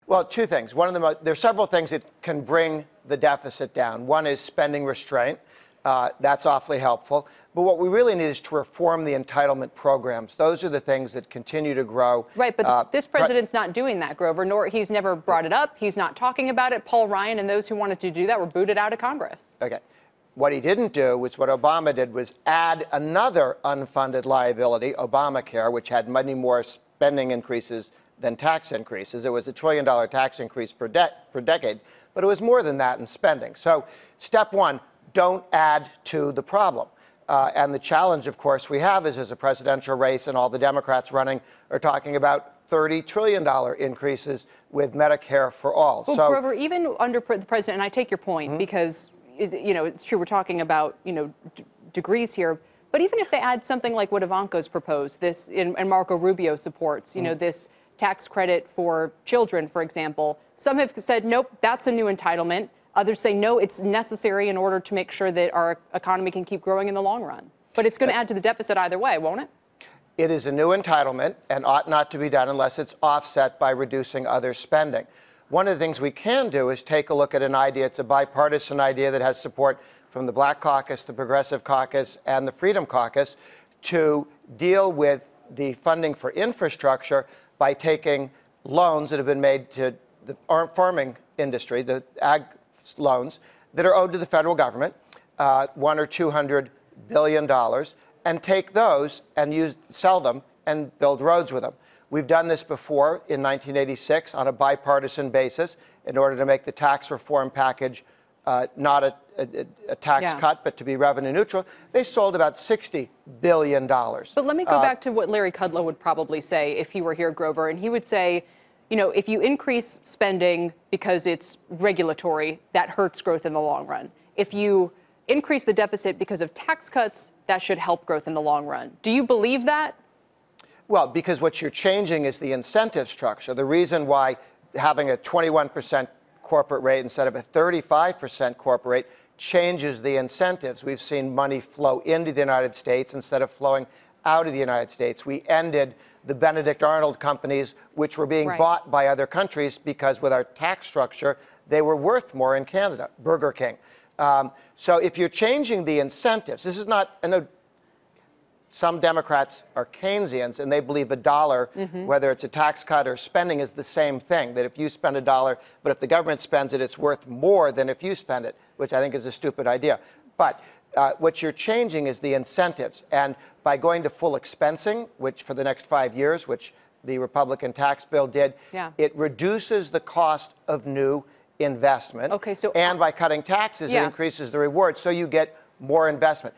Well, two things. One of the there's several things that can bring the deficit down. One is spending restraint. That's awfully helpful. But what we really need is to reform the entitlement programs. Those are the things that continue to grow. Right, but this president's not doing that, Grover. Nor he's never brought it up. He's not talking about it. Paul Ryan and those who wanted to do that were booted out of Congress. Okay. What he didn't do, which what Obama did, was add another unfunded liability, Obamacare, which had many more spending increases than tax increases. It was $1 trillion tax increase per decade, but it was more than that in spending. So step one, don't add to the problem. And the challenge, of course, we have is as a presidential race and all the Democrats running are talking about $30 trillion increases with Medicare for all. Well, so, Grover, even under the president, and I take your point because, it's true we're talking about, degrees here, but even if they add something like what Ivanka's proposed, this, and Marco Rubio supports, this tax credit for children, for example, some have said, nope, that's a new entitlement. Others say, no, it's necessary in order to make sure that our economy can keep growing in the long run. But it's going to add to the deficit either way, won't it? It is a new entitlement and ought not to be done unless it's offset by reducing other spending. One of the things we can do is take a look at an idea. It's a bipartisan idea that has support from the Black Caucus, the Progressive Caucus, and the Freedom Caucus to deal with the funding for infrastructure by taking loans that have been made to the farming industry, the ag loans that are owed to the federal government, $100 or $200 billion, and take those and sell them and build roads with them. We've done this before in 1986 on a bipartisan basis in order to make the tax reform package not a tax cut, but to be revenue neutral. They sold about $60 billion. But let me go back to what Larry Kudlow would probably say if he were here, Grover, and he would say, if you increase spending because it's regulatory, that hurts growth in the long run. If you increase the deficit because of tax cuts, that should help growth in the long run. Do you believe that? Well, because what you're changing is the incentive structure. The reason why having a 21% corporate rate instead of a 35% corporate rate changes the incentives. We've seen money flow into the United States instead of flowing out of the United States. We ended the Benedict Arnold companies, which were being bought by other countries because with our tax structure, they were worth more in Canada, Burger King. So if you're changing the incentives, this is not, I know some Democrats are Keynesians and they believe a dollar, whether it's a tax cut or spending, is the same thing, that if you spend a dollar, but if the government spends it, it's worth more than if you spend it, which I think is a stupid idea. But what you're changing is the incentives. And by going to full expensing, which for the next 5 years, which the Republican tax bill did, it reduces the cost of new investment. Okay, so and by cutting taxes, it increases the reward, so you get more investment.